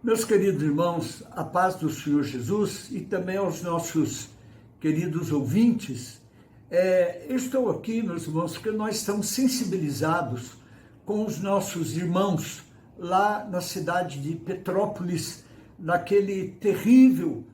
Meus queridos irmãos, a paz do Senhor Jesus e também aos nossos queridos ouvintes, eu estou aqui, meus irmãos, porque nós estamos sensibilizados com os nossos irmãos lá na cidade de Petrópolis, naquele terrível,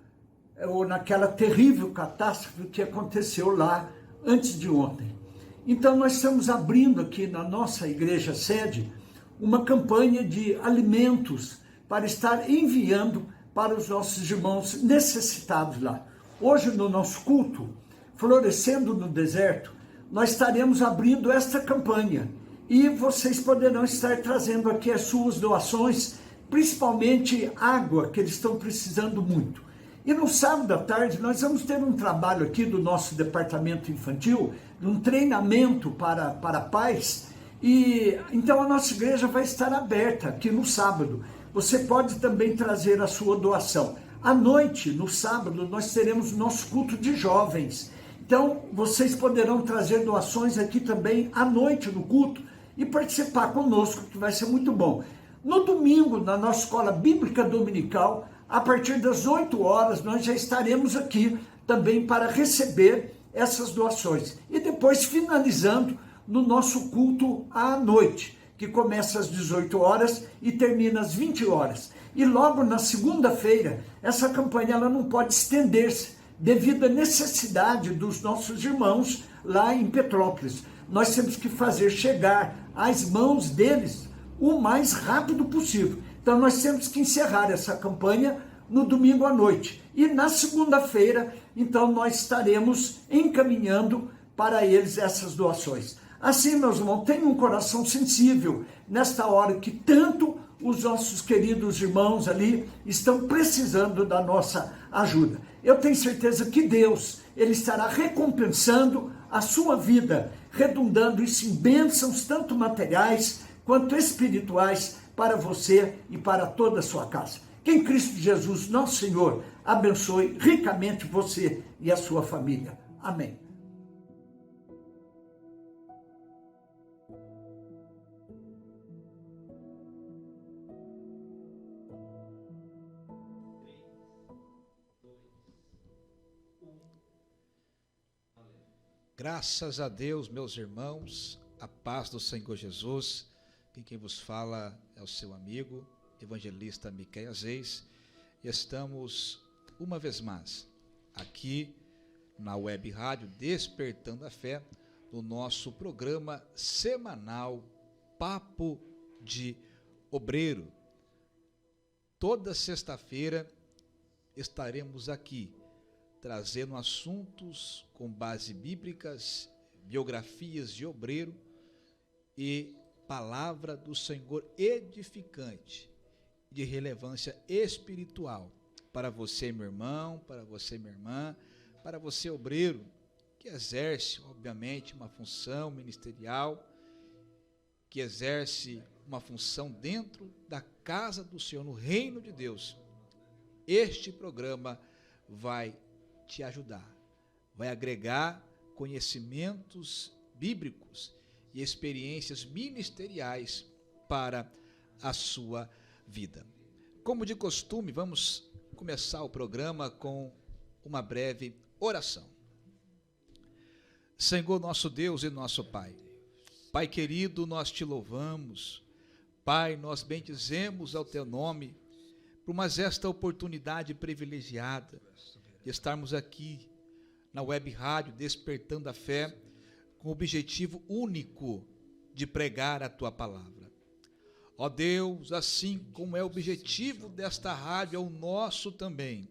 ou naquela terrível catástrofe que aconteceu lá antes de ontem. Então nós estamos abrindo aqui na nossa igreja sede uma campanha de alimentos para estar enviando para os nossos irmãos necessitados lá. Hoje no nosso culto, Florescendo no Deserto, nós estaremos abrindo esta campanha e vocês poderão estar trazendo aqui as suas doações, principalmente água, que eles estão precisando muito. E no sábado à tarde nós vamos ter um trabalho aqui do nosso departamento infantil, um treinamento para pais, e então a nossa igreja vai estar aberta aqui no sábado. Você pode também trazer a sua doação. À noite, no sábado, nós teremos nosso culto de jovens. Então, vocês poderão trazer doações aqui também à noite no culto e participar conosco, que vai ser muito bom. No domingo, na nossa escola bíblica dominical, a partir das 8 horas, nós já estaremos aqui também para receber essas doações. E depois, finalizando no nosso culto à noite, que começa às 18 horas e termina às 20 horas. E logo na segunda-feira, essa campanha ela não pode estender-se, devido à necessidade dos nossos irmãos lá em Petrópolis. Nós temos que fazer chegar às mãos deles o mais rápido possível. Então nós temos que encerrar essa campanha no domingo à noite. E na segunda-feira, então nós estaremos encaminhando para eles essas doações. Assim, meus irmãos, tenham um coração sensível nesta hora que tanto os nossos queridos irmãos ali estão precisando da nossa ajuda. Eu tenho certeza que Deus, Ele estará recompensando a sua vida, redundando isso em bênçãos, tanto materiais quanto espirituais, para você e para toda a sua casa. Que em Cristo Jesus, nosso Senhor, abençoe ricamente você e a sua família. Amém. Graças a Deus, meus irmãos, a paz do Senhor Jesus. Quem vos fala é o seu amigo, evangelista Miqueias Reis. Estamos, uma vez mais, aqui na web rádio Despertando a Fé, no nosso programa semanal Papo de Obreiro. Toda sexta-feira estaremos aqui, trazendo assuntos com base bíblicas, biografias de obreiro e palavra do Senhor edificante, de relevância espiritual, para você, meu irmão, para você, minha irmã, para você, obreiro, que exerce, obviamente, uma função ministerial, que exerce uma função dentro da casa do Senhor, no reino de Deus. Este programa vai te ajudar, vai agregar conhecimentos bíblicos e experiências ministeriais para a sua vida. Como de costume, vamos começar o programa com uma breve oração. Senhor nosso Deus e nosso Pai, Pai querido, nós te louvamos, Pai, nós bendizemos ao teu nome por mais esta oportunidade privilegiada de estarmos aqui na web rádio Despertando a Fé, com o objetivo único de pregar a tua palavra. Ó Deus, assim como é o objetivo desta rádio, é o nosso também,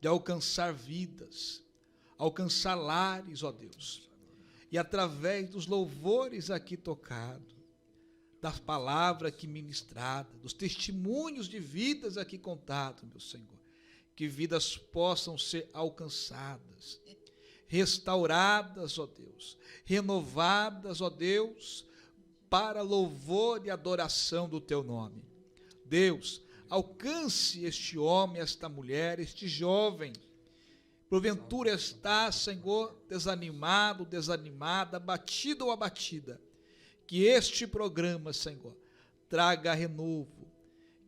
de alcançar vidas, alcançar lares, ó Deus, e através dos louvores aqui tocados, da palavra aqui ministrada, dos testemunhos de vidas aqui contados, meu Senhor, que vidas possam ser alcançadas, restauradas, ó Deus, renovadas, ó Deus, para louvor e adoração do teu nome. Deus, alcance este homem, esta mulher, este jovem, porventura está, Senhor, desanimado, desanimada, abatido ou abatida, que este programa, Senhor, traga renovo,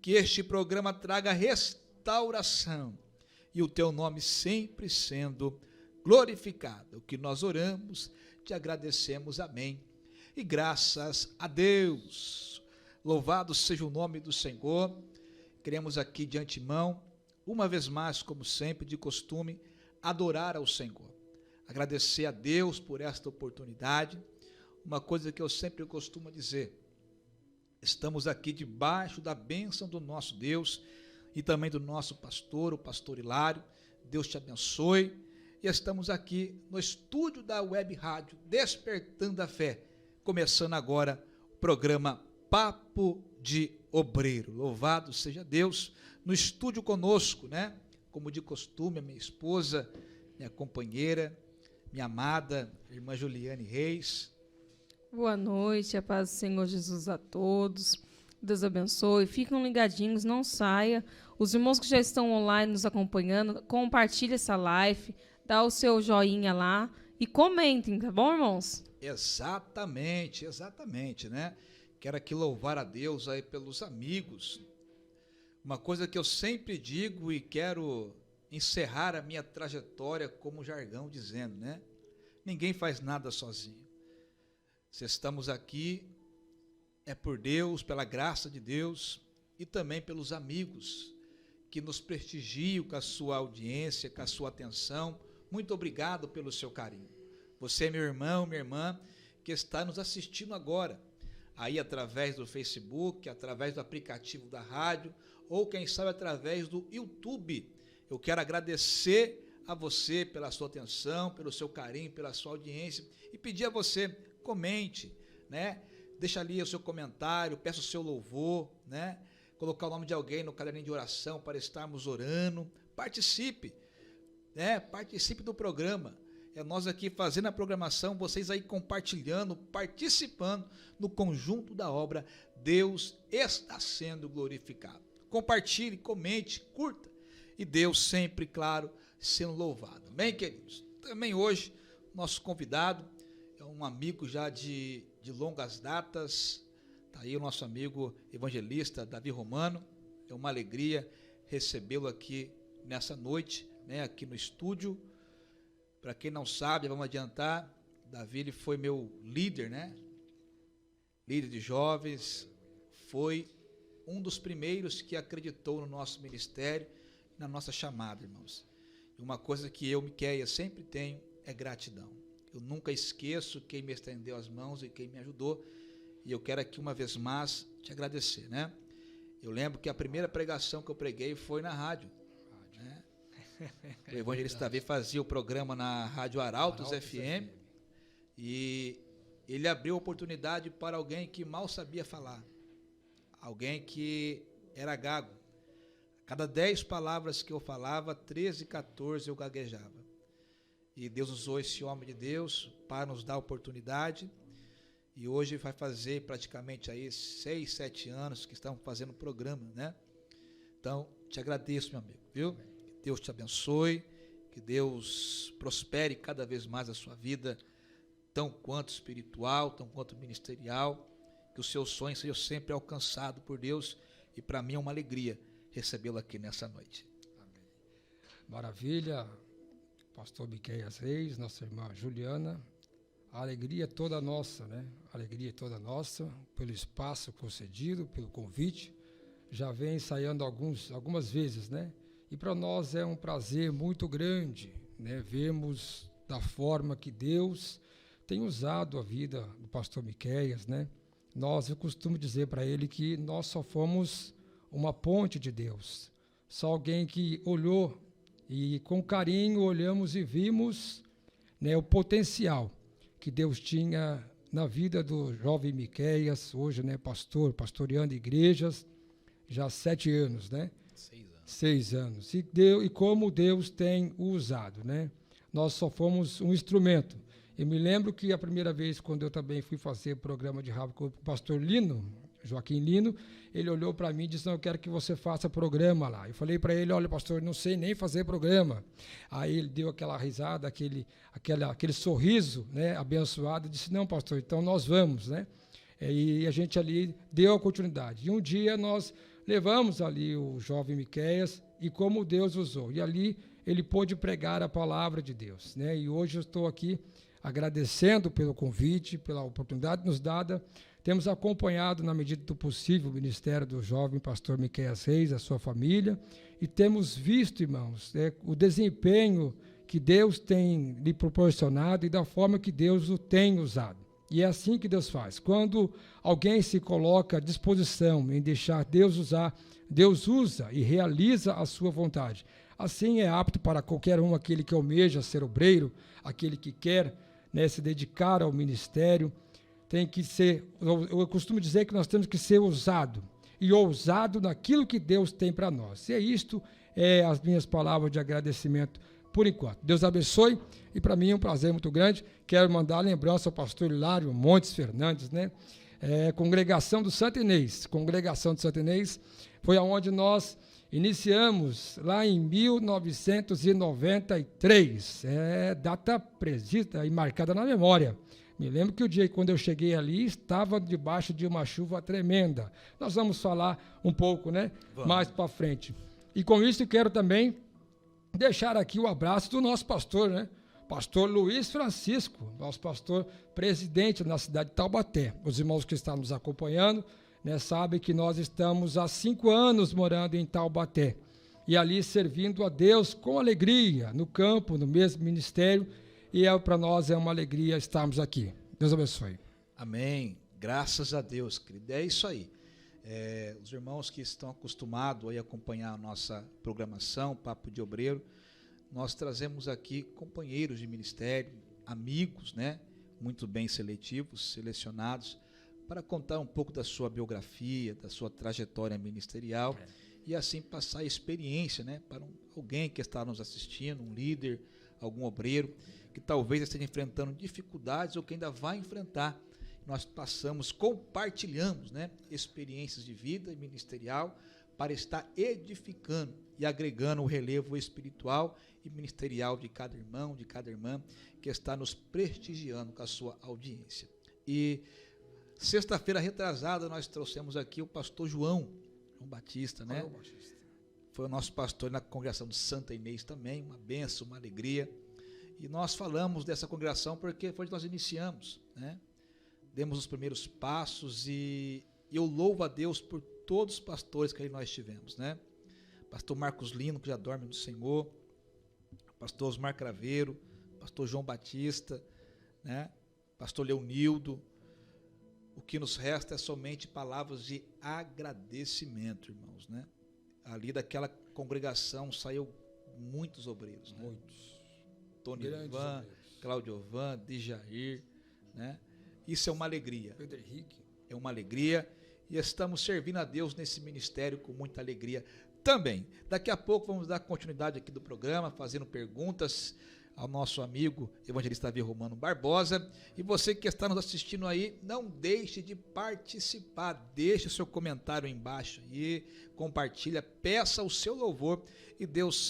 que este programa traga restauração e o teu nome sempre sendo glorificado. O que nós oramos, te agradecemos, amém. E graças a Deus, louvado seja o nome do Senhor. Queremos aqui de antemão, uma vez mais, como sempre, de costume, adorar ao Senhor. Agradecer a Deus por esta oportunidade. Uma coisa que eu sempre costumo dizer, estamos aqui debaixo da bênção do nosso Deus e também do nosso pastor, o pastor Hilário. Deus te abençoe. E estamos aqui no estúdio da Web Rádio Despertando a Fé, começando agora o programa Papo de Obreiro. Louvado seja Deus, no estúdio conosco, né? Como de costume, a minha esposa, minha companheira, minha amada irmã Juliane Reis. Boa noite, a paz do Senhor Jesus a todos. Deus abençoe. Fiquem ligadinhos, não saia. Os irmãos que já estão online nos acompanhando, compartilhe essa live, dá o seu joinha lá e comentem, tá bom, irmãos? Exatamente, né? Quero aqui louvar a Deus aí pelos amigos. Uma coisa que eu sempre digo e quero encerrar a minha trajetória como jargão dizendo, né? Ninguém faz nada sozinho. Se estamos aqui, é por Deus, pela graça de Deus e também pelos amigos que nos prestigiam com a sua audiência, com a sua atenção. Muito obrigado pelo seu carinho. Você, meu irmão, minha irmã, que está nos assistindo agora, aí através do Facebook, através do aplicativo da rádio, ou quem sabe através do YouTube. Eu quero agradecer a você pela sua atenção, pelo seu carinho, pela sua audiência e pedir a você, comente, né? Deixa ali o seu comentário, peça o seu louvor, né? Colocar o nome de alguém no caderninho de oração para estarmos orando. Participe, né? Participe do programa. É nós aqui fazendo a programação, vocês aí compartilhando, participando no conjunto da obra. Deus está sendo glorificado. Compartilhe, comente, curta. E Deus sempre, claro, sendo louvado. Amém, queridos? Também hoje, nosso convidado é um amigo já de longas datas. Está aí o nosso amigo evangelista Davi Romano. É uma alegria recebê-lo aqui nessa noite, né, aqui no estúdio. Para quem não sabe, vamos adiantar, Davi ele foi meu líder, né? Líder de jovens, foi um dos primeiros que acreditou no nosso ministério, na nossa chamada, irmãos. E uma coisa que eu, Miquéia, sempre tenho é gratidão. Eu nunca esqueço quem me estendeu as mãos e quem me ajudou, e eu quero aqui uma vez mais te agradecer, né? Eu lembro que a primeira pregação que eu preguei foi na rádio, né? O evangelista Davi fazia o programa na Rádio Arautos FM, e ele abriu oportunidade para alguém que mal sabia falar, alguém que era gago. Cada 10 palavras que eu falava, 13, 14 eu gaguejava. E Deus usou esse homem de Deus para nos dar oportunidade. E hoje vai fazer praticamente aí 6, 7 anos que estamos fazendo o programa, né? Então, te agradeço, meu amigo, viu? Que Deus te abençoe, que Deus prospere cada vez mais a sua vida, tão quanto espiritual, tão quanto ministerial, que o seu sonho seja sempre alcançado por Deus. E para mim é uma alegria recebê-lo aqui nessa noite. Amém. Maravilha, pastor Miquéias Reis, nossa irmã Juliana, a alegria é toda nossa, né? A alegria é toda nossa, pelo espaço concedido, pelo convite, já vem ensaiando algumas vezes, né? E para nós é um prazer muito grande, né? Vermos da forma que Deus tem usado a vida do pastor Miquéias, né? Eu costumo dizer para ele que nós só fomos uma ponte de Deus, só alguém que olhou e com carinho olhamos e vimos, né, o potencial que Deus tinha na vida do jovem Miquéias, hoje, né, pastoreando igrejas, já há 7 anos, né? 6 anos. E como Deus tem o usado, né? Nós só fomos um instrumento. Eu me lembro que a primeira vez, quando eu também fui fazer programa de rádio com o pastor Lino, Joaquim Lino, ele olhou para mim e disse, não, eu quero que você faça programa lá. Eu falei para ele, olha, pastor, não sei nem fazer programa. Aí ele deu aquela risada, aquele sorriso, né, abençoado, e disse, não, pastor, então nós vamos, né? E a gente ali deu a continuidade. E um dia nós levamos ali o jovem Miqueias e como Deus usou. E ali ele pôde pregar a palavra de Deus, né? E hoje eu estou aqui agradecendo pelo convite, pela oportunidade nos dada. Temos acompanhado, na medida do possível, o ministério do jovem pastor Miqueias Reis, a sua família, e temos visto, irmãos, o desempenho que Deus tem lhe proporcionado e da forma que Deus o tem usado. E é assim que Deus faz. Quando alguém se coloca à disposição em deixar Deus usar, Deus usa e realiza a sua vontade. Assim é apto para qualquer um, aquele que almeja ser obreiro, aquele que quer, né, se dedicar ao ministério. Tem que ser, eu costumo dizer que nós temos que ser ousado, e ousado naquilo que Deus tem para nós. E é isto, as minhas palavras de agradecimento por enquanto. Deus abençoe, e para mim é um prazer muito grande. Quero mandar a lembrança ao pastor Hilário Montes Fernandes, né? Congregação do Santo Inês. Congregação do Santo Inês foi aonde nós iniciamos lá em 1993. Data precisa e marcada na memória. Me lembro que o dia quando eu cheguei ali estava debaixo de uma chuva tremenda. Nós vamos falar um pouco, né? Mais para frente. E com isso eu quero também deixar aqui o abraço do nosso pastor, né? Pastor Luiz Francisco, nosso pastor presidente na cidade de Taubaté. Os irmãos que estão nos acompanhando, né, sabem que nós estamos há 5 anos morando em Taubaté. E ali servindo a Deus com alegria, no campo, no mesmo ministério. E para nós é uma alegria estarmos aqui. Deus abençoe. Amém. Graças a Deus, querido. É isso aí. Os irmãos que estão acostumados a acompanhar a nossa programação, Papo de Obreiro, nós trazemos aqui companheiros de ministério, amigos, né, muito bem selecionados, para contar um pouco da sua biografia, da sua trajetória ministerial, e assim passar a experiência, né, para alguém que está nos assistindo, um líder, algum obreiro, que talvez esteja enfrentando dificuldades ou que ainda vai enfrentar. Nós compartilhamos, né, experiências de vida ministerial para estar edificando e agregando o relevo espiritual e ministerial de cada irmão, de cada irmã que está nos prestigiando com a sua audiência. E sexta-feira retrasada nós trouxemos aqui o pastor João Batista, né? Foi o nosso pastor na congregação de Santa Inês também, uma bênção, uma alegria. E nós falamos dessa congregação porque foi onde nós iniciamos, né? Demos os primeiros passos e eu louvo a Deus por todos os pastores que aí nós tivemos, né? Pastor Marcos Lino, que já dorme no Senhor, pastor Osmar Craveiro, pastor João Batista, né? Pastor Leonildo. O que nos resta é somente palavras de agradecimento, irmãos, né? Ali daquela congregação saiu muitos obreiros, né? Muitos. Tony Ivan, Cláudio Van, Dijair, né? Isso é uma alegria. Pedro Henrique. É uma alegria e estamos servindo a Deus nesse ministério com muita alegria também. Daqui a pouco vamos dar continuidade aqui do programa, fazendo perguntas ao nosso amigo evangelista Davi Romano Barbosa. E você que está nos assistindo aí, não deixe de participar, deixe o seu comentário aí embaixo e compartilha, peça o seu louvor e Deus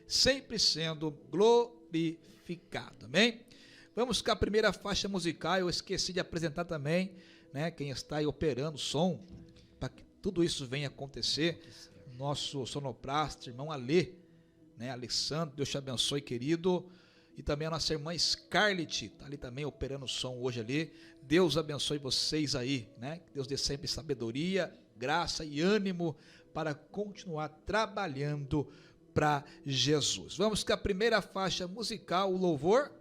sempre sendo glorificado, amém? Vamos com a primeira faixa musical. Eu esqueci de apresentar também, né, quem está aí operando o som, para que tudo isso venha acontecer, nosso sonoplasta, irmão Alê, né, Alessandro, Deus te abençoe, querido, e também a nossa irmã Scarlett, está ali também operando o som hoje ali. Deus abençoe vocês aí, né, que Deus dê sempre sabedoria, graça e ânimo para continuar trabalhando para Jesus. Vamos com a primeira faixa musical, o louvor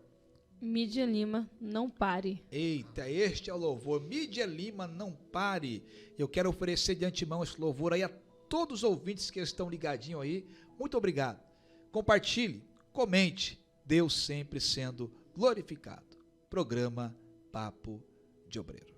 Mídia Lima, Não Pare. Eita, este é o louvor, Mídia Lima, Não Pare. Eu quero oferecer de antemão esse louvor aí a todos os ouvintes que estão ligadinhos aí. Muito obrigado. Compartilhe, comente, Deus sempre sendo glorificado. Programa Papo de Obreiro.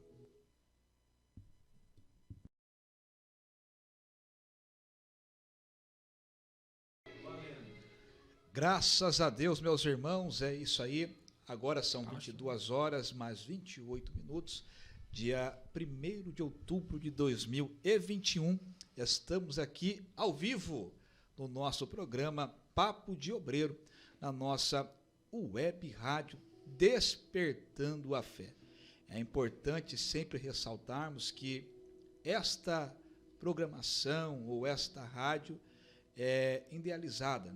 Graças a Deus, meus irmãos, é isso aí. Agora são 22 horas mais 28 minutos, dia 1º de outubro de 2021. Estamos aqui ao vivo no nosso programa Papo de Obreiro, na nossa web rádio Despertando a Fé. É importante sempre ressaltarmos que esta programação ou esta rádio é idealizada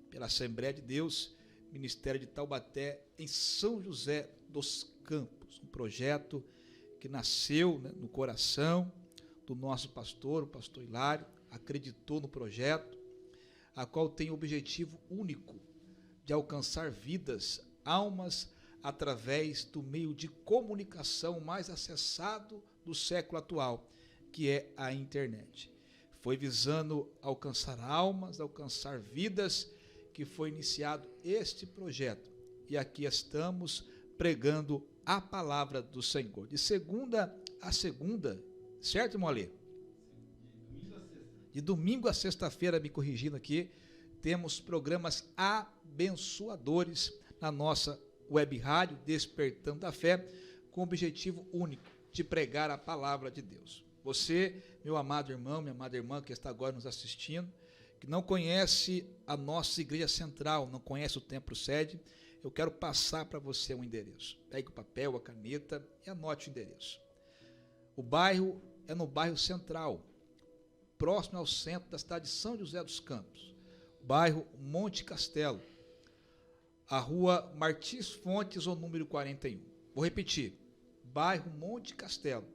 pela Assembleia de Deus, Ministério de Taubaté, em São José dos Campos, um projeto que nasceu, né, no coração do nosso pastor, o pastor Hilário, acreditou no projeto, a qual tem o objetivo único de alcançar vidas, almas, através do meio de comunicação mais acessado do século atual, que é a internet. Foi visando alcançar almas, alcançar vidas, que foi iniciado este projeto. E aqui estamos pregando a palavra do Senhor. De segunda a segunda, certo, irmão Alê? De domingo a sexta-feira, me corrigindo aqui, temos programas abençoadores na nossa web rádio, Despertando a Fé, com o objetivo único de pregar a palavra de Deus. Você, meu amado irmão, minha amada irmã que está agora nos assistindo, que não conhece a nossa igreja central, não conhece o templo sede, eu quero passar para você um endereço. Pegue o papel, a caneta e anote o endereço. O bairro é no bairro Central, próximo ao centro da cidade de São José dos Campos, bairro Monte Castelo, a rua Martins Fontes, ou número 41. Vou repetir, bairro Monte Castelo,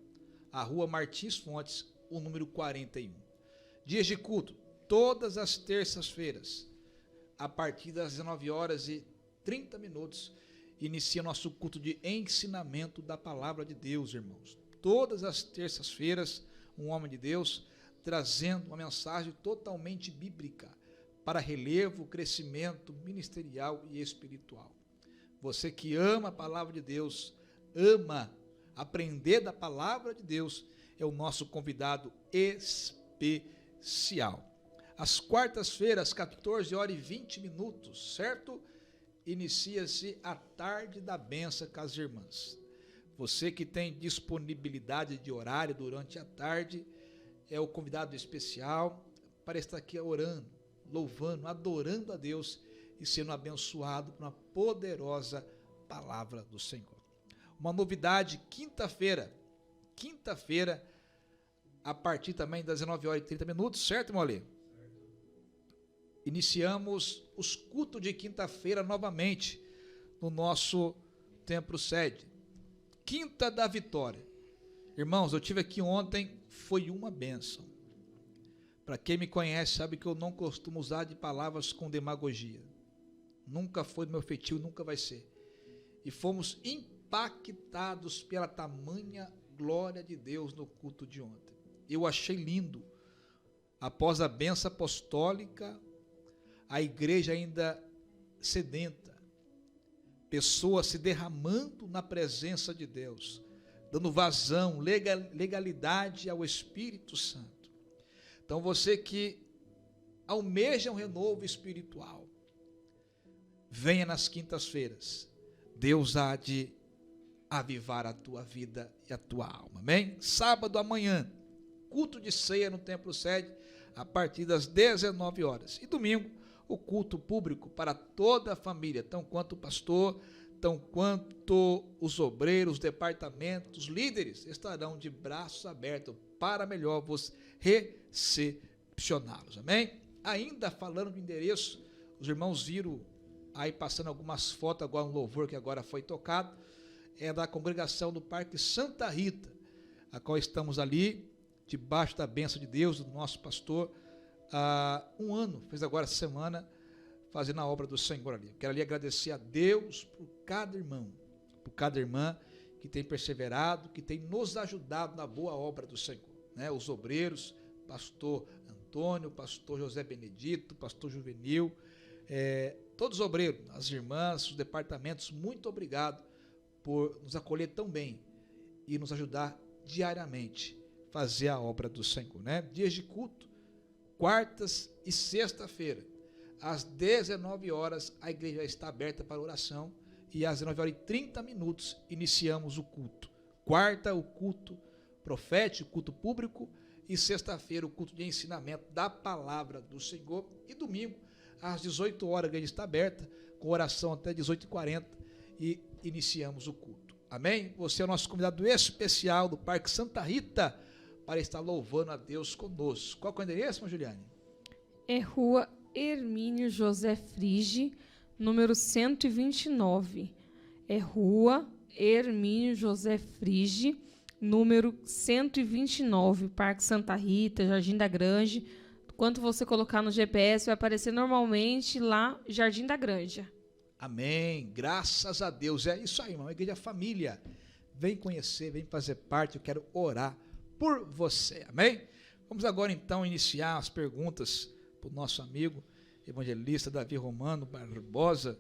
a rua Martins Fontes, o número 41. Dias de culto, todas as terças-feiras, a partir das 19h30, inicia nosso culto de ensinamento da palavra de Deus, irmãos. Todas as terças-feiras, um homem de Deus trazendo uma mensagem totalmente bíblica para relevo, crescimento ministerial e espiritual. Você que ama a palavra de Deus, ama aprender da palavra de Deus, é o nosso convidado especial. Às quartas-feiras, 14h20, certo? Inicia-se a tarde da bênção com as irmãs. Você que tem disponibilidade de horário durante a tarde, é o convidado especial para estar aqui orando, louvando, adorando a Deus e sendo abençoado por uma poderosa palavra do Senhor. Uma novidade, quinta-feira, a partir também das 19h30, certo, Molê? Iniciamos os cultos de quinta-feira novamente no nosso templo sede. Quinta da Vitória. Irmãos, eu tive aqui ontem, foi uma bênção. Para quem me conhece, sabe que eu não costumo usar de palavras com demagogia. Nunca foi do meu feitio, nunca vai ser. E fomos impactados pela tamanha glória de Deus no culto de ontem. Eu achei lindo. Após a bênção apostólica, a igreja ainda sedenta, pessoas se derramando na presença de Deus, dando vazão, legalidade ao Espírito Santo. Então você que almeja um renovo espiritual, venha nas quintas-feiras, Deus há de avivar a tua vida e a tua alma, amém? Sábado amanhã, culto de ceia no templo sede, a partir das 19h. E domingo, o culto público para toda a família, tão quanto o pastor, tão quanto os obreiros, os departamentos, os líderes estarão de braços abertos para melhor vos recepcioná-los, amém? Ainda falando do endereço, os irmãos viram aí passando algumas fotos, agora um louvor que agora foi tocado, é da congregação do Parque Santa Rita, a qual estamos ali, debaixo da bênção de Deus, do nosso pastor, há um ano, fez agora essa semana, fazendo a obra do Senhor ali. Quero ali agradecer a Deus por cada irmão, por cada irmã que tem perseverado, que tem nos ajudado na boa obra do Senhor, né? Os obreiros, pastor Antônio, pastor José Benedito, pastor Juvenil, todos os obreiros, as irmãs, os departamentos, muito obrigado por nos acolher tão bem e nos ajudar diariamente a fazer a obra do Senhor, né? Dias de culto, quartas e sexta-feira, às 19h, a igreja está aberta para oração e às 19h30 iniciamos o culto. Quarta, o culto profético, culto público, e sexta-feira, o culto de ensinamento da palavra do Senhor, e domingo, às 18h, a igreja está aberta, com oração até 18h40, e iniciamos o culto. Amém? Você é o nosso convidado especial do Parque Santa Rita, para estar louvando a Deus conosco. Qual é o endereço, irmã Juliane? É Rua Hermínio José Frigi, número 129. É Rua Hermínio José Frigi, número 129, Parque Santa Rita, Jardim da Granja. Quando você colocar no GPS, vai aparecer normalmente lá, Jardim da Granja. Amém. Graças a Deus. É isso aí, irmão. Igreja Família. Vem conhecer, vem fazer parte. Eu quero orar por você. Amém? Vamos agora, então, iniciar as perguntas para o nosso amigo evangelista Davi Romano Barbosa.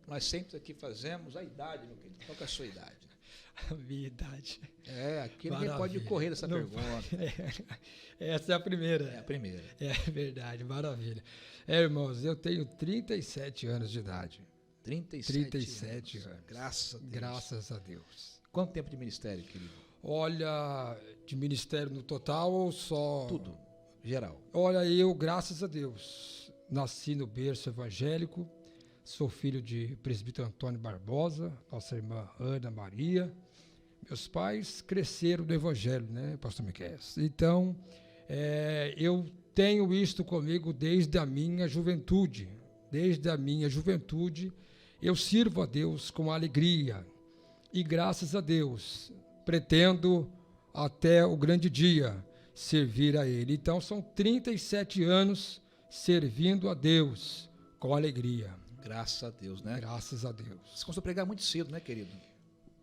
Nós sempre aqui fazemos a idade, meu querido. Qual que é a sua idade? A minha idade. Aqui ninguém pode correr dessa pergunta. Essa é a primeira. É a primeira. É verdade, maravilha. Irmãos, eu tenho 37 anos de idade. 37 anos. Graças a Deus. Graças a Deus. Quanto tempo de ministério, querido? Olha, de ministério no total ou só... Tudo, geral. Olha, eu, graças a Deus, nasci no berço evangélico, sou filho de presbítero Antônio Barbosa, nossa irmã Ana Maria. Meus pais cresceram no evangelho, né, pastor Miquel? Então, eu tenho isto comigo desde a minha juventude. Desde a minha juventude, eu sirvo a Deus com alegria. E graças a Deus, pretendo até o grande dia servir a Ele. Então, são 37 anos servindo a Deus com alegria. Graças a Deus, né? Graças a Deus. Você começou a pregar muito cedo, né, querido?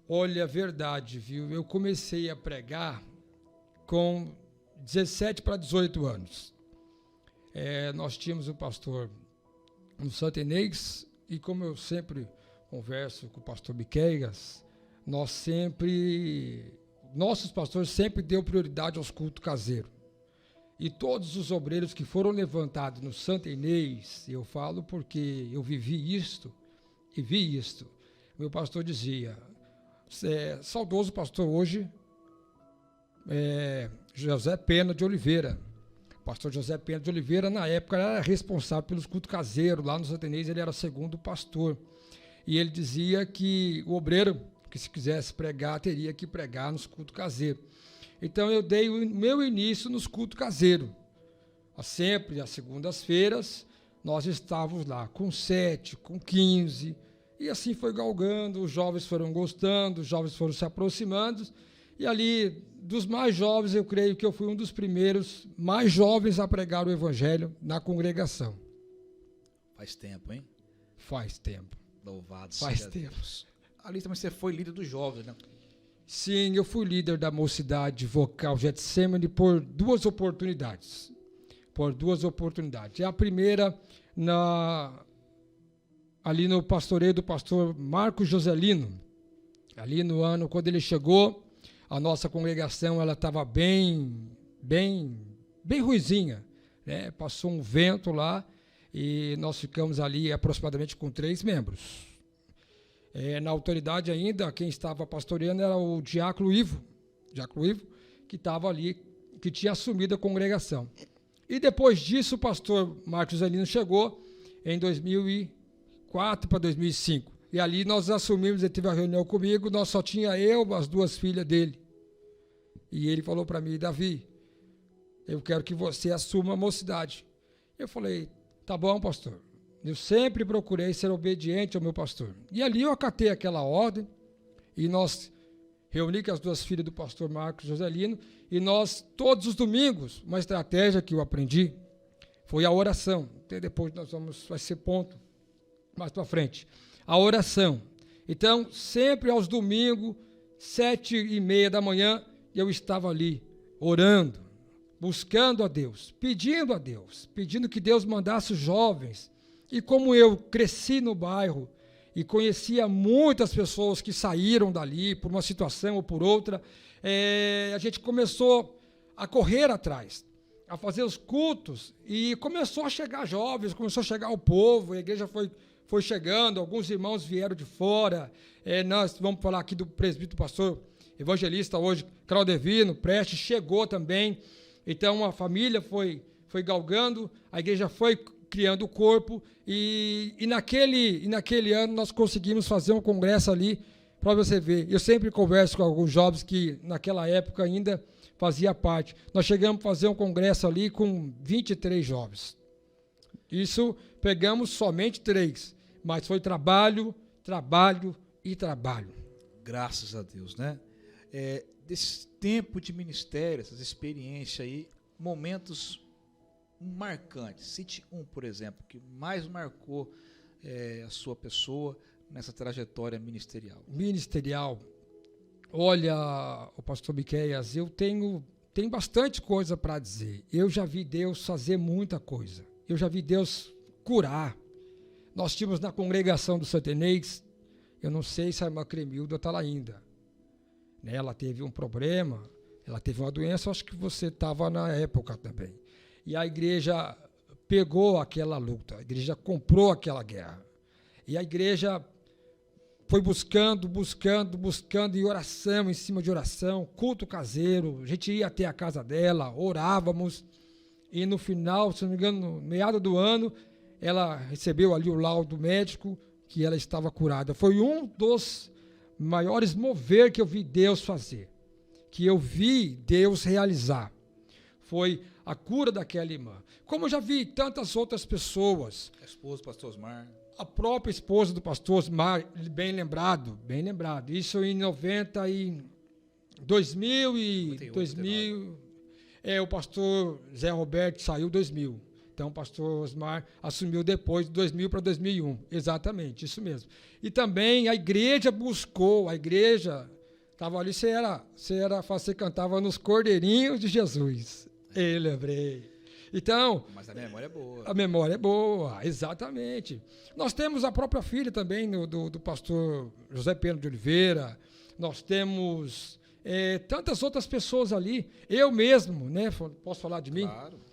Olha, verdade, viu? Eu comecei a pregar com 17 para 18 anos. Nós tínhamos um pastor no Santo Inês, e como eu sempre converso com o pastor Miqueias, nossos pastores sempre deu prioridade aos cultos caseiros. E todos os obreiros que foram levantados no Santo Inês, eu falo porque eu vivi isto e vi isto. Meu pastor dizia, saudoso pastor hoje, José Pena de Oliveira. Pastor José Pena de Oliveira, na época, era responsável pelos cultos caseiros. Lá no Santo Inês, ele era segundo pastor. E ele dizia que o obreiro, que se quisesse pregar, teria que pregar nos cultos caseiros. Então, eu dei o meu início nos cultos caseiros. Sempre, às segundas-feiras, nós estávamos lá com 7, com 15, e assim foi galgando, os jovens foram gostando, os jovens foram se aproximando, e ali, dos mais jovens, eu creio que eu fui um dos primeiros mais jovens a pregar o evangelho na congregação. Faz tempo, hein? Faz tempo. Louvado seja Deus. Ali também você foi líder dos jovens, né? Sim, eu fui líder da mocidade vocal Getsemane por duas oportunidades. E a primeira, ali no pastoreio do pastor Marcos Joselino. Ali no ano, quando ele chegou, a nossa congregação ela estava bem ruizinha, né? Passou um vento lá e nós ficamos ali aproximadamente com 3 membros. Na autoridade ainda, quem estava pastoreando era o diácono Ivo, que estava ali, que tinha assumido a congregação. E depois disso, o pastor Marcos Joselino chegou em 2004 para 2005. E ali nós assumimos, ele teve uma reunião comigo, nós só tinha eu, as 2 filhas dele. E ele falou para mim, Davi, eu quero que você assuma a mocidade. Eu falei, tá bom, pastor. Eu sempre procurei ser obediente ao meu pastor. E ali eu acatei aquela ordem, e nós reuni com as 2 filhas do pastor Marcos Joselino, e nós, todos os domingos, uma estratégia que eu aprendi, foi a oração. Até depois vai ser ponto mais para frente. A oração. Então, sempre aos domingos, 7h30 da manhã, eu estava ali, orando, buscando a Deus, pedindo que Deus mandasse os jovens. E como eu cresci no bairro e conhecia muitas pessoas que saíram dali por uma situação ou por outra, a gente começou a correr atrás, a fazer os cultos, e começou a chegar jovens, começou a chegar o povo, a igreja foi chegando, alguns irmãos vieram de fora, nós vamos falar aqui do presbítero pastor evangelista hoje, Claudevino Prestes, chegou também. Então a família foi galgando, a igreja foi criando o corpo, e naquele ano nós conseguimos fazer um congresso ali, para você ver. Eu sempre converso com alguns jovens que naquela época ainda fazia parte. Nós chegamos a fazer um congresso ali com 23 jovens. Isso pegamos somente 3, mas foi trabalho, trabalho e trabalho. Graças a Deus, né? Desse tempo de ministério, essas experiências aí, momentos marcantes. Cite um, por exemplo, que mais marcou a sua pessoa nessa trajetória ministerial. Ministerial. Olha, o pastor Miqueias, eu tenho bastante coisa para dizer. Eu já vi Deus fazer muita coisa. Eu já vi Deus curar. Nós tínhamos na congregação do Santo Inês, eu não sei se a irmã Cremilda está lá ainda. Né? Ela teve um problema, ela teve uma doença, acho que você estava na época também. E a igreja pegou aquela luta, a igreja comprou aquela guerra. E a igreja foi buscando, em oração, em cima de oração, culto caseiro, a gente ia até a casa dela, orávamos, e no final, se não me engano, no meado do ano, ela recebeu ali o laudo médico que ela estava curada. Foi um dos maiores mover que eu vi Deus fazer, que eu vi Deus realizar. Foi a cura daquela irmã. Como eu já vi tantas outras pessoas. A esposa do pastor Osmar. A própria esposa do pastor Osmar, bem lembrado. Isso em 2000, o pastor Zé Roberto saiu em 2000. Então, o pastor Osmar assumiu depois de 2000 para 2001. Exatamente, isso mesmo. E também a igreja buscou, estava ali, você cantava nos Cordeirinhos de Jesus. Eu lembrei. Então, mas a memória é boa. A memória é boa, exatamente. Nós temos a própria filha também do pastor José Pedro de Oliveira. Nós temos tantas outras pessoas ali. Eu mesmo, né? Posso falar de mim? Claro.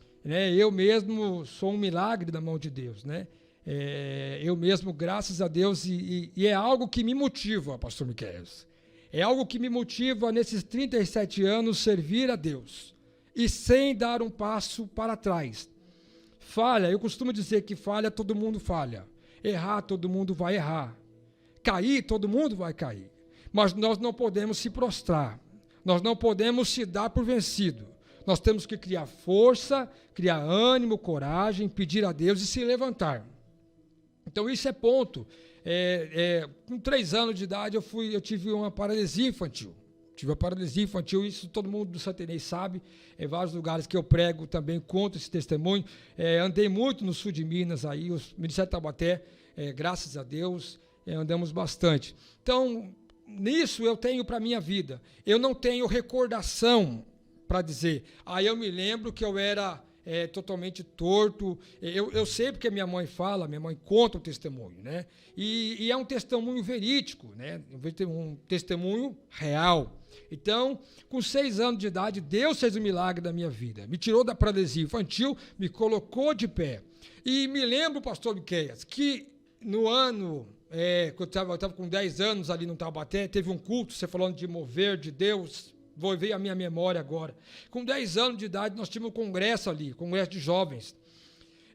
Eu mesmo sou um milagre da mão de Deus, né? Eu mesmo, graças a Deus, e é algo que me motiva, pastor Miqueias. É algo que me motiva nesses 37 anos servir a Deus. E sem dar um passo para trás. Falha, eu costumo dizer que falha, todo mundo falha. Errar, todo mundo vai errar. Cair, todo mundo vai cair. Mas nós não podemos se prostrar. Nós não podemos se dar por vencido. Nós temos que criar força, criar ânimo, coragem, pedir a Deus e se levantar. Então isso é ponto. Com 3 anos de idade eu tive uma paralisia infantil. Isso todo mundo do Santo Inês sabe. Em vários lugares que eu prego também conto esse testemunho. Andei muito no sul de Minas, aí, o Ministério de Taubaté, graças a Deus, andamos bastante. Então, nisso eu tenho para a minha vida. Eu não tenho recordação para dizer, eu me lembro que eu era totalmente torto. Eu sei porque minha mãe conta o testemunho, né? E é um testemunho verídico, né? Um testemunho real. Então, com 6 anos de idade, Deus fez um milagre na minha vida. Me tirou da paralisia infantil, me colocou de pé. E me lembro, pastor Miqueias, que no ano, quando eu estava com 10 anos ali no Taubaté, teve um culto, você falando de mover de Deus, vou ver a minha memória agora. Com 10 anos de idade, nós tínhamos um congresso ali, congresso de jovens.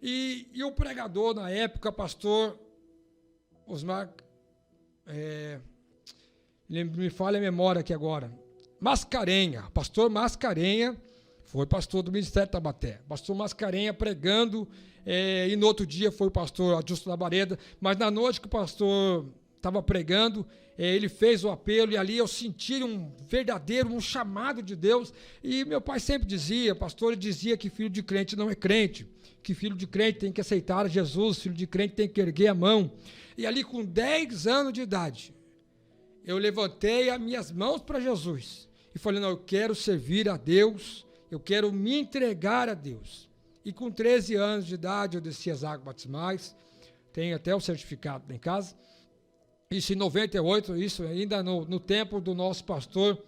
E o pregador, na época, pastor Osmar, me falha a memória aqui agora, pastor Mascarenha, foi pastor do Ministério de Taubaté. Pastor Mascarenha pregando, e no outro dia foi o pastor Adilson Labareda, mas na noite que o pastor estava pregando, ele fez o apelo, e ali eu senti um chamado de Deus. E meu pai sempre dizia, pastor, ele dizia que filho de crente não é crente, que filho de crente tem que aceitar Jesus, filho de crente tem que erguer a mão. E ali com 10 anos de idade, eu levantei as minhas mãos para Jesus e falei, não, eu quero servir a Deus, eu quero me entregar a Deus. E com 13 anos de idade eu desci as águas batismais, tenho até o certificado lá em casa. Isso em 98, isso ainda no tempo do nosso pastor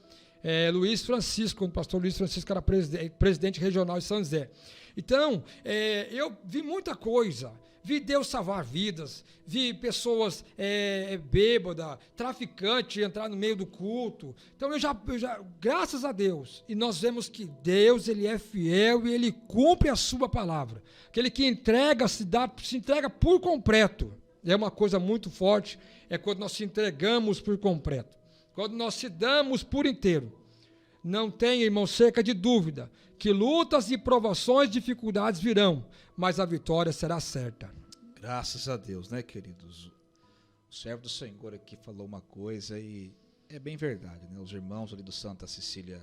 Luiz Francisco, quando o pastor Luiz Francisco era presidente regional de São José. Então, eu vi muita coisa, vi Deus salvar vidas, vi pessoas bêbadas, traficantes entrar no meio do culto. Então, eu já, graças a Deus, e nós vemos que Deus, Ele é fiel e Ele cumpre a sua palavra. Aquele que entrega, se entrega por completo. É uma coisa muito forte, é quando nós se entregamos por completo, quando nós se damos por inteiro. Não tenha, irmão, cerca de dúvida que lutas e provações, dificuldades virão, mas a vitória será certa. Graças a Deus, né, queridos? O servo do Senhor aqui falou uma coisa e é bem verdade, né? Os irmãos ali do Santa Cecília,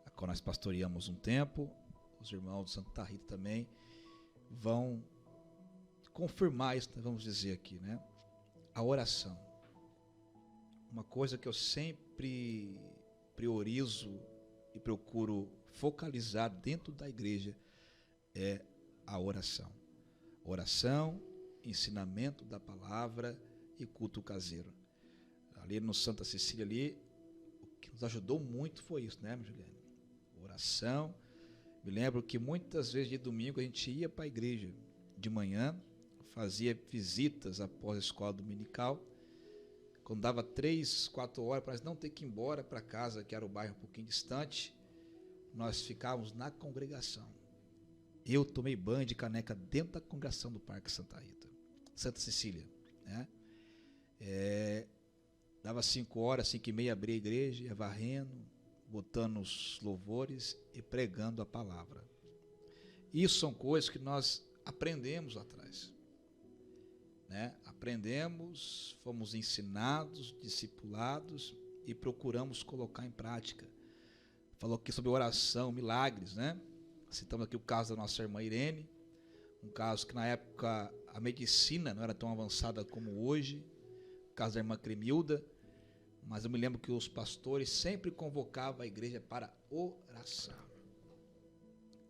a qual nós pastoreamos um tempo, os irmãos do Santa Rita também, vão confirmar isso, vamos dizer aqui, né? A oração. Uma coisa que eu sempre priorizo e procuro focalizar dentro da igreja é a oração. Oração, ensinamento da palavra e culto caseiro. Ali no Santa Cecília, ali, o que nos ajudou muito foi isso, né, Juliane? Oração. Me lembro que muitas vezes de domingo a gente ia para a igreja de manhã, fazia visitas após a escola dominical. Quando dava 3, 4 horas, para nós não ter que ir embora para casa, que era o bairro um pouquinho distante, nós ficávamos na congregação. Eu tomei banho de caneca dentro da congregação do Parque Santa Rita, Santa Cecília, né? Dava 5 horas, 5h30, abria a igreja, ia varrendo, botando os louvores e pregando a palavra. Isso são coisas que nós aprendemos lá atrás, né? Aprendemos, fomos ensinados, discipulados e procuramos colocar em prática. Falou aqui sobre oração, milagres, né? Citamos aqui o caso da nossa irmã Irene, um caso que na época a medicina não era tão avançada como hoje, o caso da irmã Cremilda, mas eu me lembro que os pastores sempre convocavam a igreja para oração.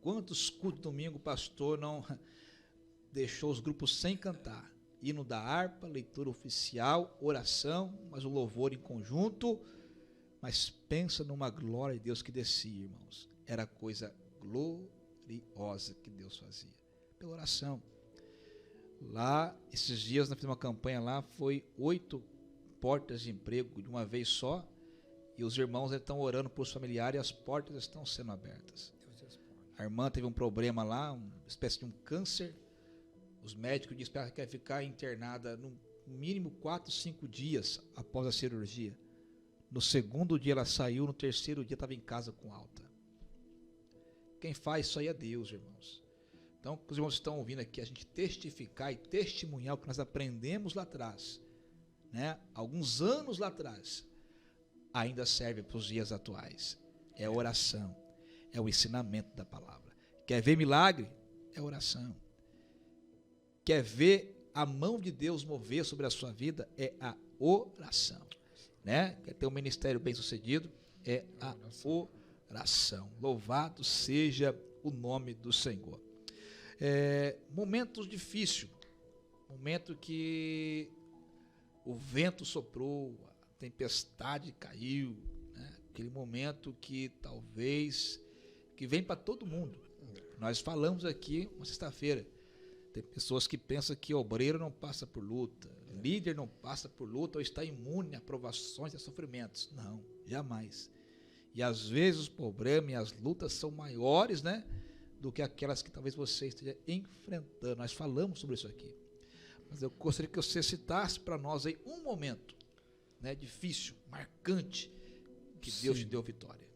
Quantos cultos de domingo o pastor não deixou os grupos sem cantar? Hino da harpa, leitura oficial, oração, mas o louvor em conjunto. Mas pensa numa glória de Deus que descia, irmãos. Era coisa gloriosa que Deus fazia, pela oração. Lá, esses dias nós fizemos uma campanha lá, foi 8 portas de emprego de uma vez só, e os irmãos estão orando por os familiares e as portas estão sendo abertas. A irmã teve um problema lá, uma espécie de um câncer. Os médicos disseram que quer ficar internada no mínimo 4, 5 dias após a cirurgia. No segundo dia ela saiu, no terceiro dia estava em casa com alta. Quem faz isso aí é Deus, irmãos. Então, os irmãos estão ouvindo aqui, a gente testificar e testemunhar o que nós aprendemos lá atrás, né? Alguns anos lá atrás, ainda serve para os dias atuais. É oração, é o ensinamento da palavra. Quer ver milagre? É oração. Quer ver a mão de Deus mover sobre a sua vida? É a oração. Né? Quer ter um ministério bem sucedido? É a oração. Louvado seja o nome do Senhor. Momentos difíceis, momento que o vento soprou, a tempestade caiu, né? Aquele momento que talvez, que vem para todo mundo. Nós falamos aqui uma sexta-feira, tem pessoas que pensam que obreiro não passa por luta, líder não passa por luta ou está imune a provações e a sofrimentos. Não, jamais. E às vezes os problemas e as lutas são maiores, né, do que aquelas que talvez você esteja enfrentando. Nós falamos sobre isso aqui. Mas eu gostaria que você citasse para nós aí um momento, né, difícil, marcante, que Deus te deu vitória.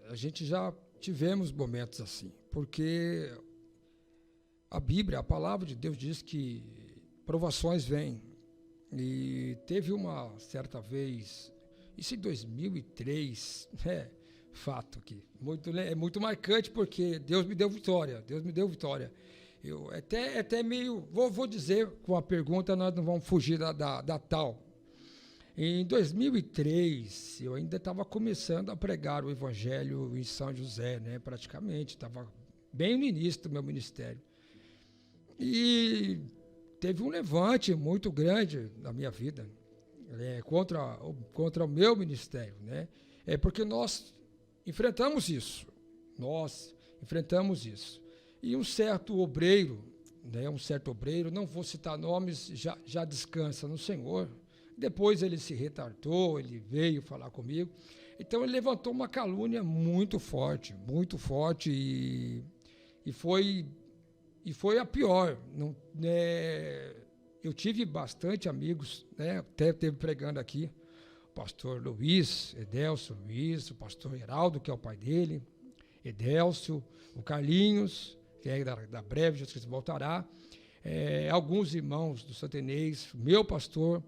A gente já tivemos momentos assim, porque a Bíblia, a palavra de Deus diz que provações vêm. E teve uma certa vez, isso em 2003, fato aqui, é muito marcante, porque Deus me deu vitória, Eu até meio, vou dizer com a pergunta, nós não vamos fugir da tal. Em 2003, eu ainda estava começando a pregar o evangelho em São José, né, praticamente, estava bem no início do meu ministério. E teve um levante muito grande na minha vida, contra o meu ministério, né? Porque nós enfrentamos isso. E um certo obreiro, não vou citar nomes, já descansa no Senhor. Depois ele se retratou, ele veio falar comigo. Então ele levantou uma calúnia muito forte, e foi a pior. Eu tive bastante amigos, né, até teve pregando aqui, pastor Luiz, Edelcio Luiz, o pastor Heraldo, que é o pai dele, Edelcio, o Carlinhos, que é da breve, Jesus Cristo voltará, alguns irmãos do Santo Inês, meu pastor,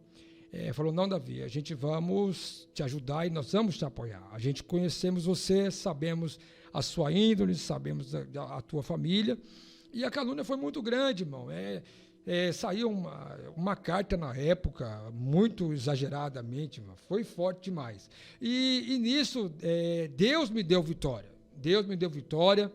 falou, não, Davi, a gente vamos te ajudar e nós vamos te apoiar. A gente conhecemos você, sabemos a sua índole, sabemos a tua família, e a calúnia foi muito grande, irmão. Saiu uma carta na época, muito exageradamente, irmão, foi forte demais. E nisso, Deus me deu vitória. Deus me deu vitória.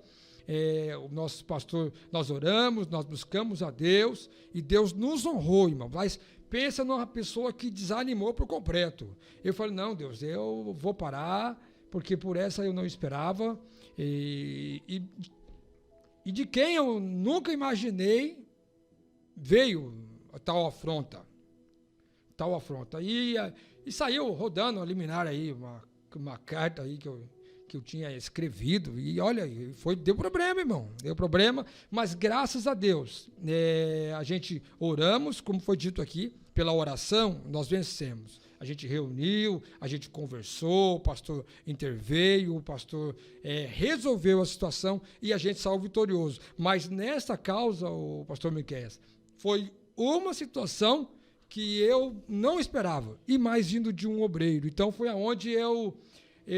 O nosso pastor, nós oramos, nós buscamos a Deus, e Deus nos honrou, irmão. Mas pensa numa pessoa que desanimou por completo. Eu falei, não, Deus, eu vou parar, porque por essa eu não esperava. E de quem eu nunca imaginei, veio tal afronta. E saiu rodando a liminar aí, uma carta aí que eu tinha escrevido, e olha, deu problema, irmão, deu problema, mas graças a Deus, a gente oramos, como foi dito aqui, pela oração, nós vencemos. A gente reuniu, a gente conversou, o pastor interveio, o pastor resolveu a situação e a gente saiu vitorioso. Mas nessa causa, o pastor Miqueias, foi uma situação que eu não esperava, e mais vindo de um obreiro. Então foi aonde eu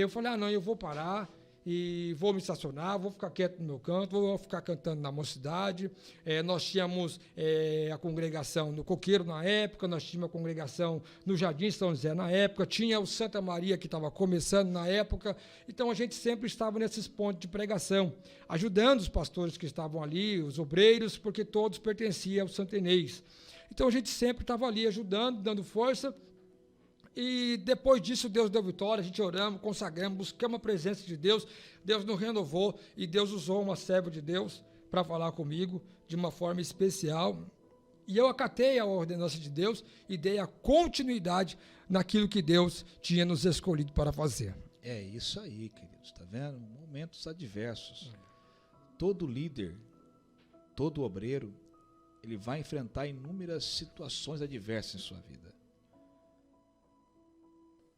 falei, não, eu vou parar e vou me estacionar, vou ficar quieto no meu canto, vou ficar cantando na mocidade. Nós tínhamos a congregação no Coqueiro na época, nós tínhamos a congregação no Jardim São José na época, tinha o Santa Maria que estava começando na época, então a gente sempre estava nesses pontos de pregação, ajudando os pastores que estavam ali, os obreiros, porque todos pertenciam ao Santo Inês. Então a gente sempre estava ali ajudando, dando força. E depois disso Deus deu vitória, a gente oramos, consagramos, buscamos a presença de Deus, Deus nos renovou e Deus usou uma serva de Deus para falar comigo de uma forma especial. E eu acatei a ordenança de Deus e dei a continuidade naquilo que Deus tinha nos escolhido para fazer. É isso aí, queridos, está vendo? Momentos adversos. Todo líder, todo obreiro, ele vai enfrentar inúmeras situações adversas em sua vida.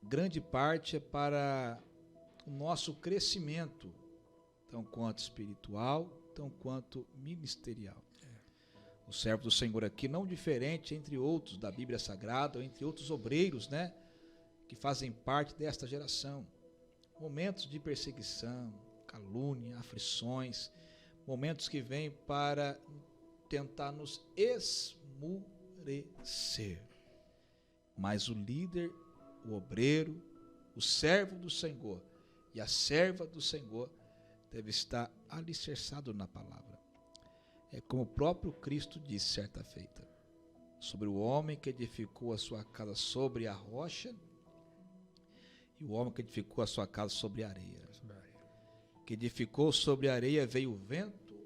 Grande parte é para o nosso crescimento, tão quanto espiritual, tão quanto ministerial. O servo do Senhor aqui, não diferente entre outros da Bíblia Sagrada, ou entre outros obreiros, né, que fazem parte desta geração. Momentos de perseguição, calúnia, aflições, momentos que vêm para tentar nos esmurecer. Mas o líder, o obreiro, o servo do Senhor e a serva do Senhor deve estar alicerçado na palavra. É como o próprio Cristo disse certa feita, sobre o homem que edificou a sua casa sobre a rocha e o homem que edificou a sua casa sobre a areia. Que edificou sobre a areia veio o vento,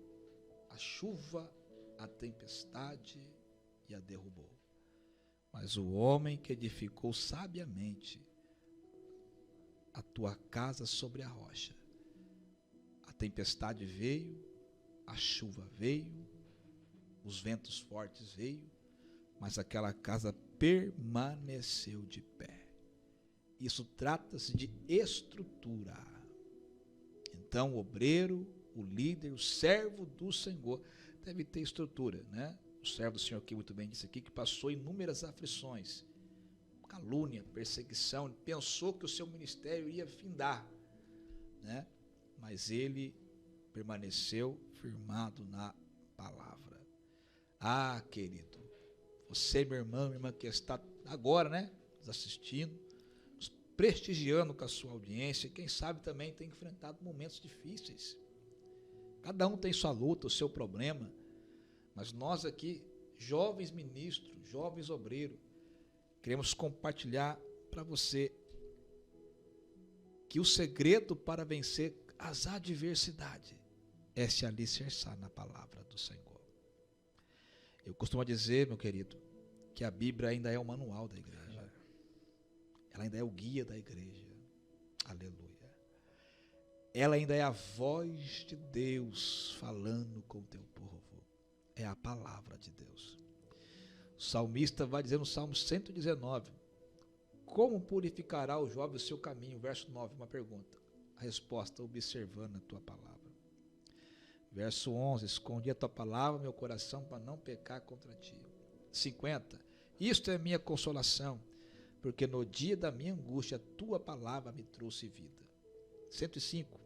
a chuva, a tempestade e a derrubou. Mas o homem que edificou sabiamente a tua casa sobre a rocha, a tempestade veio, a chuva veio, os ventos fortes veio, mas aquela casa permaneceu de pé. Isso trata-se de estrutura. Então o obreiro, o líder, o servo do Senhor deve ter estrutura, né? O servo do Senhor aqui muito bem disse aqui que passou inúmeras aflições, calúnia, perseguição, ele pensou que o seu ministério ia findar, né? Mas ele permaneceu firmado na palavra. Ah, querido, você, meu irmão, minha irmã que está agora, né, nos assistindo, nos prestigiando com a sua audiência, quem sabe também tem enfrentado momentos difíceis. Cada um tem sua luta, o seu problema. Mas nós aqui, jovens ministros, jovens obreiros, queremos compartilhar para você que o segredo para vencer as adversidades é se alicerçar na palavra do Senhor. Eu costumo dizer, meu querido, que a Bíblia ainda é o manual da igreja. Ela ainda é o guia da igreja. Aleluia. Ela ainda é a voz de Deus falando com o teu povo. É a palavra de Deus. O salmista vai dizer no Salmo 119, como purificará o jovem o seu caminho? Verso 9, uma pergunta. A resposta, observando a tua palavra. Verso 11, escondi a tua palavra no meu coração para não pecar contra ti. 50, isto é minha consolação, porque no dia da minha angústia a tua palavra me trouxe vida. 105,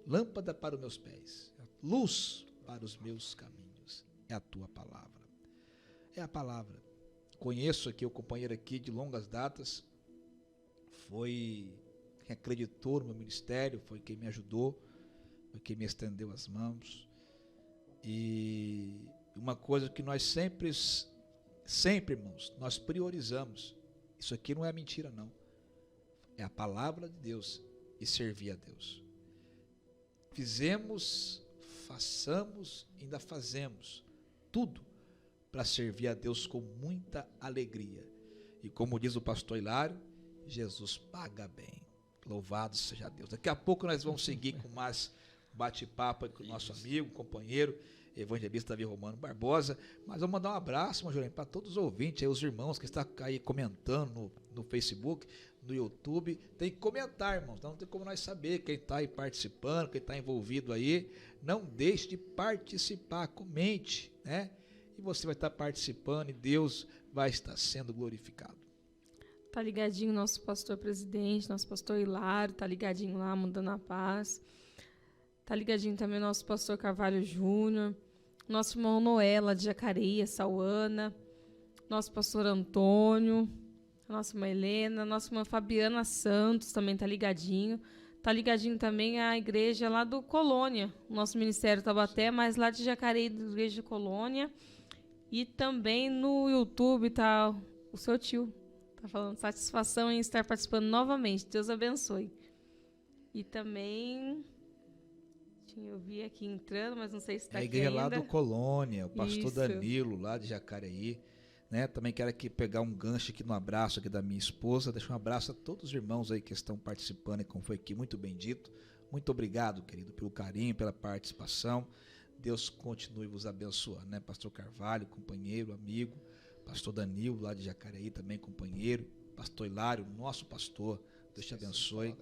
lâmpada para os meus pés, luz para os meus caminhos, é a tua palavra. É a palavra. Conheço aqui o companheiro aqui de longas datas, foi quem acreditou no meu ministério, foi quem me ajudou, foi quem me estendeu as mãos. E uma coisa que nós sempre, irmãos, nós priorizamos. Isso aqui não é mentira, não. É a palavra de Deus e servir a Deus. Fizemos, façamos, ainda fazemos tudo para servir a Deus com muita alegria. E como diz o pastor Hilário, Jesus paga bem. Louvado seja Deus. Daqui a pouco nós vamos seguir com mais bate-papo com o nosso amigo, companheiro, evangelista Davi Romano Barbosa. Mas vamos mandar um abraço, para todos os ouvintes, aí, os irmãos que estão aí comentando no Facebook, no YouTube. Tem que comentar, irmãos, não tem como nós saber quem está aí participando, quem está envolvido aí. Não deixe de participar, comente, né? E você vai estar participando e Deus vai estar sendo glorificado. Tá ligadinho nosso pastor presidente, nosso pastor Hilário, tá ligadinho lá, Mudando a Paz. Tá ligadinho também nosso pastor Carvalho Júnior, nosso irmão Noela de Jacareí, Sauana, nosso pastor Antônio, nossa irmã Helena, nossa irmã Fabiana Santos também tá ligadinho. Tá ligadinho também a igreja lá do Colônia, o nosso ministério Taubaté, mas lá de Jacareí, da igreja Colônia. E também no YouTube tá o seu tio. Tá falando satisfação em estar participando novamente. Deus abençoe. E também, eu vi aqui entrando, mas não sei se está aqui ainda. A igreja lá do Colônia, o pastor Isso. Danilo, lá de Jacareí. Né? Também quero aqui pegar um gancho aqui no abraço aqui da minha esposa. Deixar um abraço a todos os irmãos aí que estão participando, e como foi aqui muito bem dito. Muito obrigado, querido, pelo carinho, pela participação. Deus continue vos abençoando, né? Pastor Carvalho, companheiro, amigo. Pastor Danilo, lá de Jacareí, também companheiro. Pastor Hilário, nosso pastor. Deus te abençoe.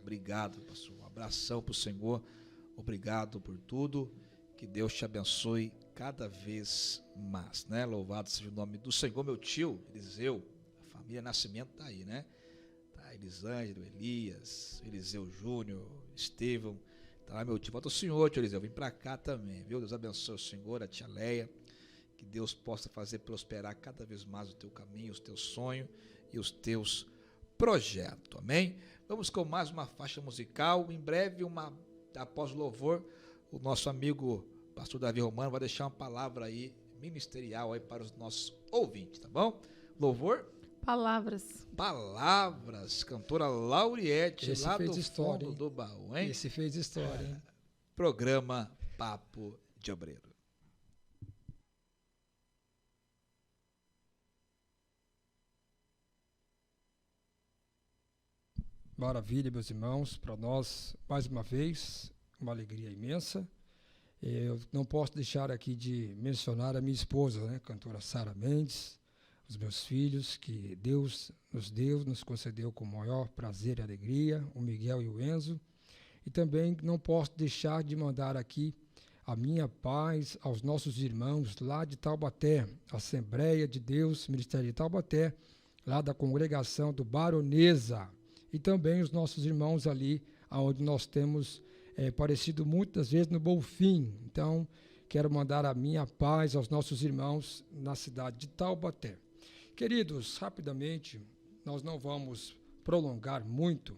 Obrigado, pastor. Um abração para o Senhor. Obrigado por tudo. Que Deus te abençoe cada vez mais, né? Louvado seja o nome do Senhor. Meu tio, Eliseu, a família Nascimento está aí, né? Tá Elisângelo, Elias, Eliseu Júnior, Estevão. Tá lá, meu tio. Volta o senhor, tio Eliseu. Vem para cá também, viu? Deus abençoe o senhor, a tia Leia. Que Deus possa fazer prosperar cada vez mais o teu caminho, os teus sonhos e os teus projetos. Amém? Vamos com mais uma faixa musical. Em breve, após o louvor, o nosso amigo pastor Davi Romano vai deixar uma palavra aí ministerial aí para os nossos ouvintes, tá bom? Louvor? Palavras. Palavras. Cantora Lauriette, Esse lá fez do história, fundo hein? do baú, hein? Esse fez história, hein? Programa Papo de Obreiro. Maravilha, meus irmãos, para nós, mais uma vez, uma alegria imensa. Eu não posso deixar aqui de mencionar a minha esposa, né, cantora Sara Mendes, os meus filhos, que Deus nos concedeu com o maior prazer e alegria, o Miguel e o Enzo. E também não posso deixar de mandar aqui a minha paz aos nossos irmãos lá de Taubaté, Assembleia de Deus, Ministério de Taubaté, lá da congregação do Baronesa. E também os nossos irmãos ali, onde nós temos parecido muitas vezes no Bonfim. Então, quero mandar a minha paz aos nossos irmãos na cidade de Taubaté. Queridos, rapidamente, nós não vamos prolongar muito.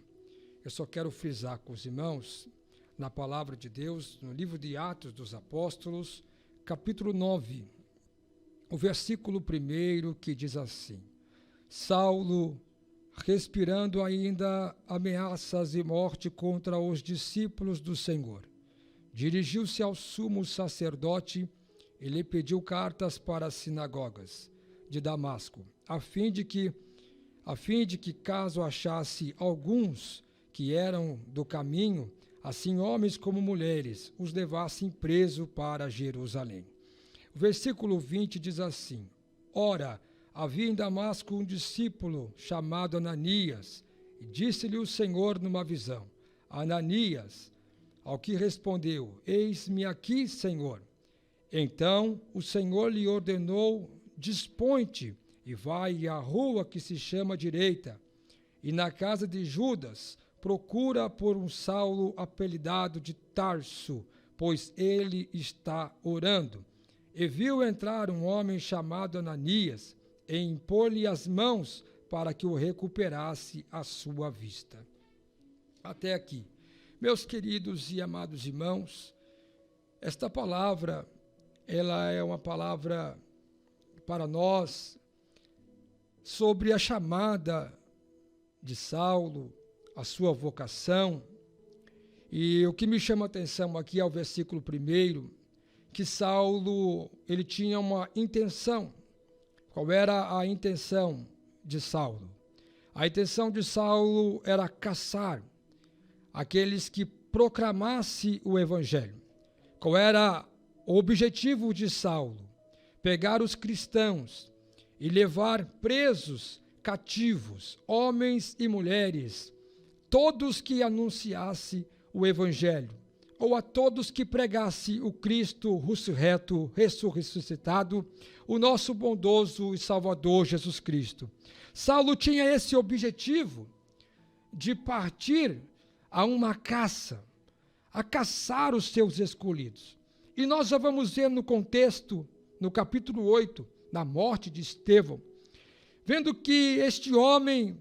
Eu só quero frisar com os irmãos, na palavra de Deus, no livro de Atos dos Apóstolos, capítulo 9, o versículo 1, que diz assim: Saulo, respirando ainda ameaças e morte contra os discípulos do Senhor, dirigiu-se ao sumo sacerdote e lhe pediu cartas para as sinagogas de Damasco, a fim de que, caso achasse alguns que eram do caminho, assim homens como mulheres, os levassem preso para Jerusalém. O versículo 20 diz assim: Ora, havia em Damasco um discípulo chamado Ananias, e disse-lhe o Senhor numa visão: Ananias, ao que respondeu: Eis-me aqui, Senhor. Então o Senhor lhe ordenou: Dispõe-te e vai à rua que se chama Direita, e na casa de Judas procura por um Saulo apelidado de Tarso, pois ele está orando. E viu entrar um homem chamado Ananias, e impor-lhe as mãos para que o recuperasse a sua vista. Até aqui. Meus queridos e amados irmãos, esta palavra, ela é uma palavra para nós sobre a chamada de Saulo, a sua vocação. E o que me chama a atenção aqui é o versículo 1, que Saulo, ele tinha uma intenção. Qual era a intenção de Saulo? A intenção de Saulo era caçar aqueles que proclamassem o evangelho. Qual era o objetivo de Saulo? Pegar os cristãos e levar presos, cativos, homens e mulheres, todos que anunciassem o evangelho, ou a todos que pregassem o Cristo ressuscitado, o nosso bondoso e Salvador Jesus Cristo. Saulo tinha esse objetivo de partir a uma caça, a caçar os seus escolhidos. E nós já vamos ver no contexto, no capítulo 8, na morte de Estevão, vendo que este homem,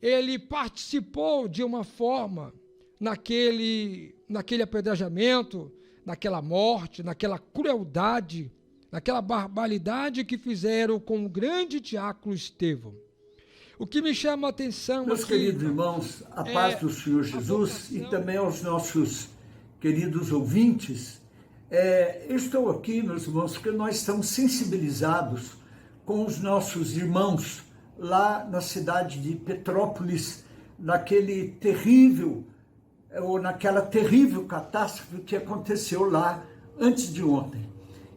ele participou de uma forma naquele apedrejamento, naquela morte, naquela crueldade, naquela barbaridade que fizeram com o grande diácono Estevão. O que me chama a atenção Meus aqui, queridos irmãos, a paz do Senhor Jesus e também aos nossos queridos ouvintes, eu estou aqui, meus irmãos, porque nós estamos sensibilizados com os nossos irmãos lá na cidade de Petrópolis, naquele terrível, ou naquela terrível catástrofe que aconteceu lá antes de ontem.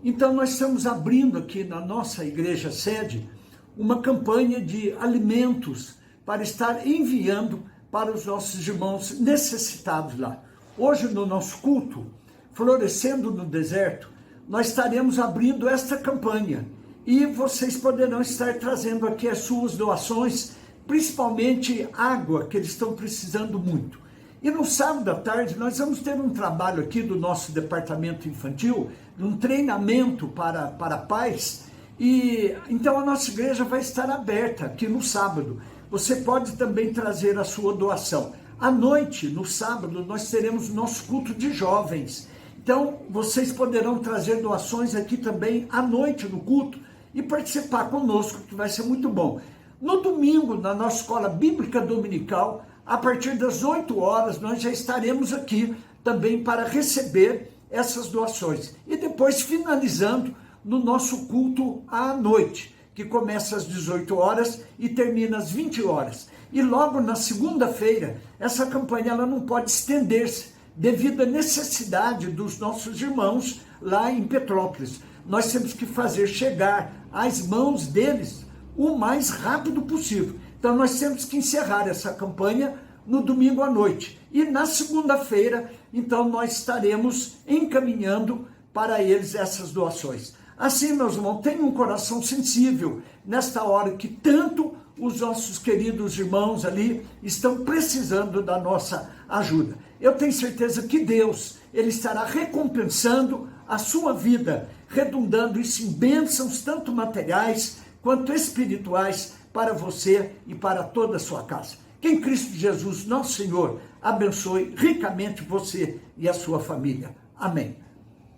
Então nós estamos abrindo aqui na nossa igreja sede uma campanha de alimentos para estar enviando para os nossos irmãos necessitados lá. Hoje no nosso culto, Florescendo no Deserto, nós estaremos abrindo esta campanha e vocês poderão estar trazendo aqui as suas doações, principalmente água, que eles estão precisando muito. E no sábado à tarde nós vamos ter um trabalho aqui do nosso departamento infantil, um treinamento para pais, e então a nossa igreja vai estar aberta aqui no sábado. Você pode também trazer a sua doação. À noite, no sábado, nós teremos nosso culto de jovens. Então, vocês poderão trazer doações aqui também à noite no culto e participar conosco, que vai ser muito bom. No domingo, na nossa escola bíblica dominical, a partir das 8 horas, nós já estaremos aqui também para receber essas doações. E depois, finalizando no nosso culto à noite, que começa às 18 horas e termina às 20 horas. E logo na segunda-feira, essa campanha ela não pode estender-se, devido à necessidade dos nossos irmãos lá em Petrópolis. Nós temos que fazer chegar às mãos deles o mais rápido possível. Então nós temos que encerrar essa campanha no domingo à noite. E na segunda-feira, então nós estaremos encaminhando para eles essas doações. Assim, meus irmãos, tenham um coração sensível nesta hora que tanto os nossos queridos irmãos ali estão precisando da nossa ajuda. Eu tenho certeza que Deus, Ele estará recompensando a sua vida, redundando isso em bênçãos, tanto materiais quanto espirituais, para você e para toda a sua casa. Que em Cristo Jesus, nosso Senhor, abençoe ricamente você e a sua família. Amém.